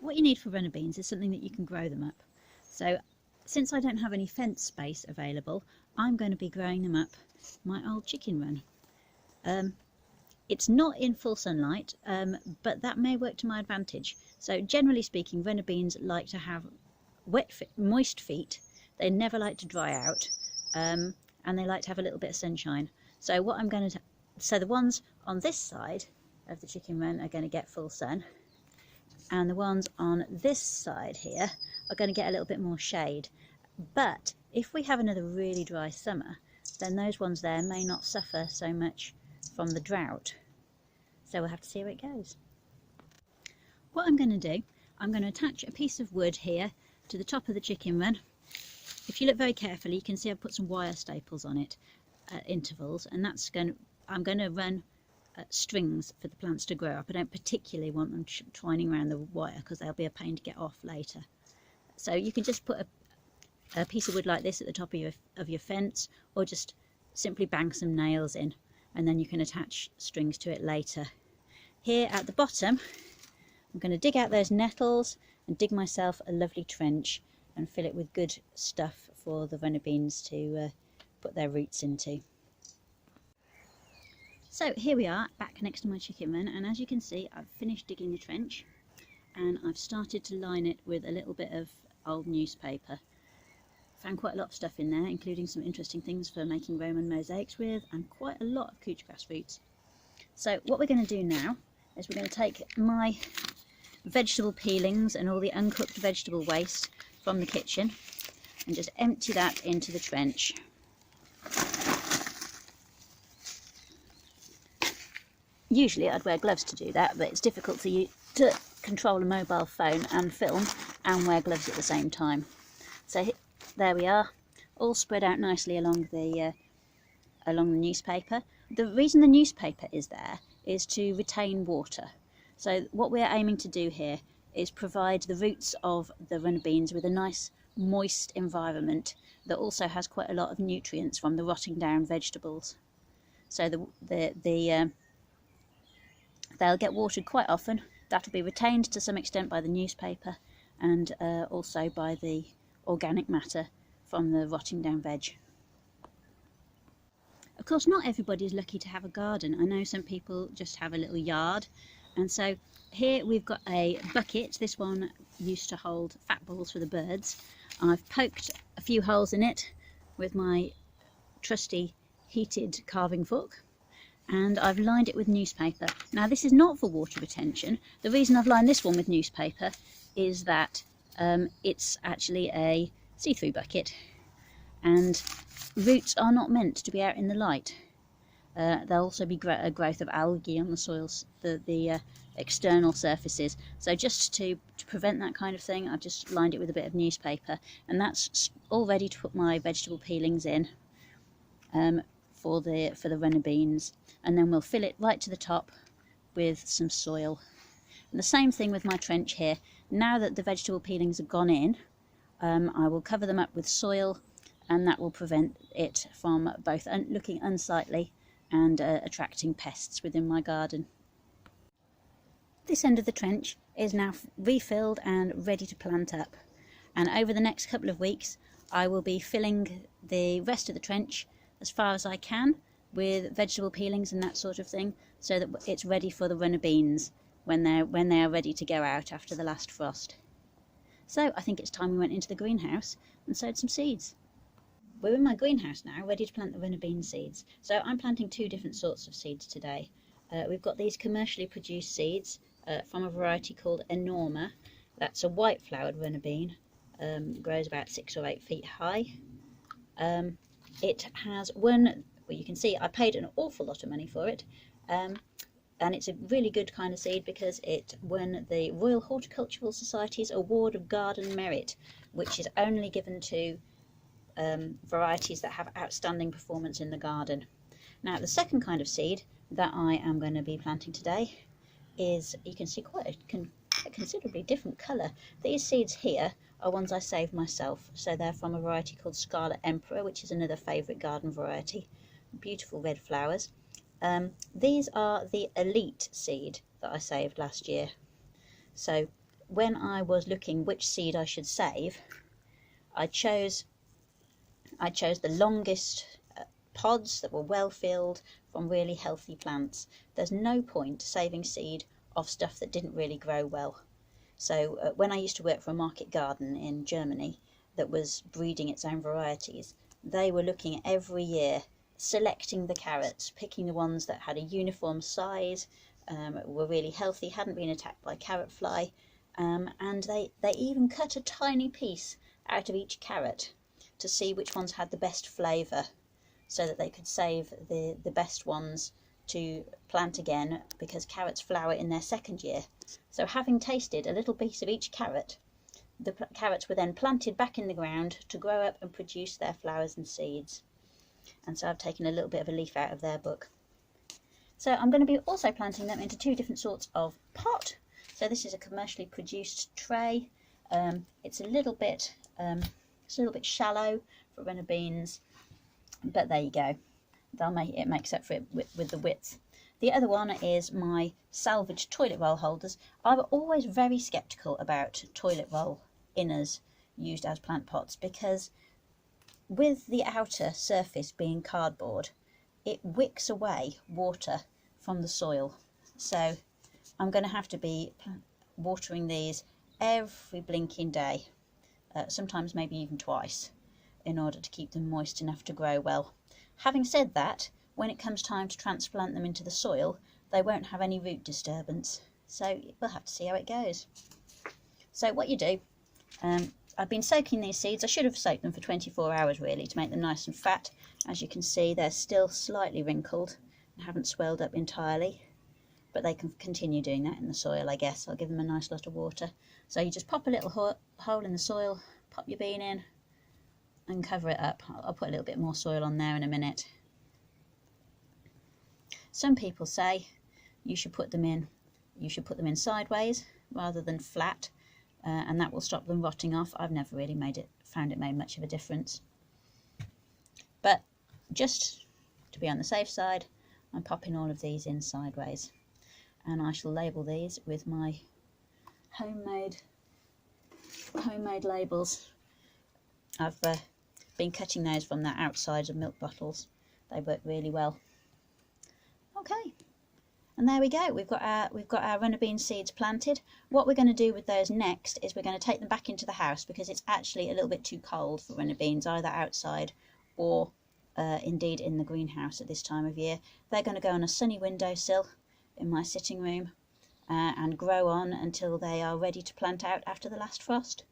what you need for runner beans is something that you can grow them up. So since I don't have any fence space available, I'm going to be growing them up my old chicken run. It's not in full sunlight, but that may work to my advantage. So generally speaking, runner beans like to have moist feet. They never like to dry out, and they like to have a little bit of sunshine. So what I'm going to, so the ones on this side of the chicken run are going to get full sun, and the ones on this side here are going to get a little bit more shade. But if we have another really dry summer, then those ones there may not suffer so much from the drought. So we'll have to see how it goes. What I'm going to do, I'm going to attach a piece of wood here to the top of the chicken run. If you look very carefully, you can see I've put some wire staples on it at intervals, and that's I'm going to run strings for the plants to grow up. I don't particularly want them twining around the wire because they'll be a pain to get off later. So you can just put a piece of wood like this at the top of your fence, or just simply bang some nails in, and then you can attach strings to it later. Here at the bottom, I'm going to dig out those nettles and dig myself a lovely trench and fill it with good stuff for the runner beans to put their roots into. So here we are, back next to my chicken run, and as you can see, I've finished digging the trench and I've started to line it with a little bit of old newspaper. Found quite a lot of stuff in there, including some interesting things for making Roman mosaics with, and quite a lot of couch grass roots. So what we're going to do now is we're going to take my vegetable peelings and all the uncooked vegetable waste from the kitchen and just empty that into the trench. Usually I'd wear gloves to do that, but it's difficult for you to control a mobile phone and film and wear gloves at the same time. So there we are, all spread out nicely along the newspaper. The reason the newspaper is there is to retain water. So what we're aiming to do here is provide the roots of the runner beans with a nice moist environment that also has quite a lot of nutrients from the rotting down vegetables. So they'll get watered quite often. That'll be retained to some extent by the newspaper and also by the organic matter from the rotting down veg. Of course, not everybody is lucky to have a garden. I know some people just have a little yard, and so here we've got a bucket. This one used to hold fat balls for the birds. I've poked a few holes in it with my trusty heated carving fork, and I've lined it with newspaper. Now this is not for water retention. The reason I've lined this one with newspaper is that it's actually a see-through bucket, and roots are not meant to be out in the light. There'll also be a growth of algae on the soils, the external surfaces. So just to prevent that kind of thing, I've just lined it with a bit of newspaper, and that's all ready to put my vegetable peelings in for the runner beans, and then we'll fill it right to the top with some soil. And the same thing with my trench here. Now that the vegetable peelings have gone in, I will cover them up with soil, and that will prevent it from both looking unsightly and attracting pests within my garden. This end of the trench is now refilled and ready to plant up, and over the next couple of weeks I will be filling the rest of the trench as far as I can with vegetable peelings and that sort of thing, so that it's ready for the runner beans when they are ready to go out after the last frost. So I think it's time we went into the greenhouse and sowed some seeds. We're in my greenhouse now, ready to plant the runner bean seeds. So I'm planting two different sorts of seeds today. We've got these commercially produced seeds from a variety called Enorma. That's a white flowered runner bean, grows about 6 or 8 feet high. It has well, you can see I paid an awful lot of money for it, and it's a really good kind of seed because it won the Royal Horticultural Society's Award of Garden Merit, which is only given to varieties that have outstanding performance in the garden. Now the second kind of seed that I am going to be planting today is, you can see, quite a considerably different colour. These seeds here are ones I saved myself, so they're from a variety called Scarlet Emperor, which is another favourite garden variety. Beautiful red flowers. These are the Elite seed that I saved last year. So when I was looking which seed I should save, I chose the longest pods that were well filled from really healthy plants. There's no point saving seed off stuff that didn't really grow well. So when I used to work for a market garden in Germany that was breeding its own varieties, they were looking every year, selecting the carrots, picking the ones that had a uniform size, were really healthy, hadn't been attacked by carrot fly, and they even cut a tiny piece out of each carrot to see which ones had the best flavour, so that they could save the best ones to plant again, because carrots flower in their second year. So having tasted a little piece of each carrot, the carrots were then planted back in the ground to grow up and produce their flowers and seeds. And so I've taken a little bit of a leaf out of their book. So I'm going to be also planting them into two different sorts of pot. So this is a commercially produced tray. It's a little bit shallow for runner beans, but there you go. It makes up for it with the width. The other one is my salvaged toilet roll holders. I was always very sceptical about toilet roll inners used as plant pots, because with the outer surface being cardboard, it wicks away water from the soil. So I'm going to have to be watering these every blinking day, sometimes maybe even twice, in order to keep them moist enough to grow well. Having said that, when it comes time to transplant them into the soil, they won't have any root disturbance. So we'll have to see how it goes. So what you do, I've been soaking these seeds. I should have soaked them for 24 hours really to make them nice and fat. As you can see, they're still slightly wrinkled and haven't swelled up entirely, but they can continue doing that in the soil, I guess. I'll give them a nice lot of water. So you just pop a little hole in the soil, pop your bean in and cover it up. I'll put a little bit more soil on there in a minute. Some people say you should put them in sideways rather than flat, and that will stop them rotting off. I've never really found it made much of a difference. But just to be on the safe side, I'm popping all of these in sideways, and I shall label these with my homemade labels. I've been cutting those from the outsides of milk bottles. They work really well. Okay, and there we go. We've got our runner bean seeds planted. What we're going to do with those next is we're going to take them back into the house, because it's actually a little bit too cold for runner beans, either outside or indeed in the greenhouse at this time of year. They're going to go on a sunny windowsill in my sitting room and grow on until they are ready to plant out after the last frost.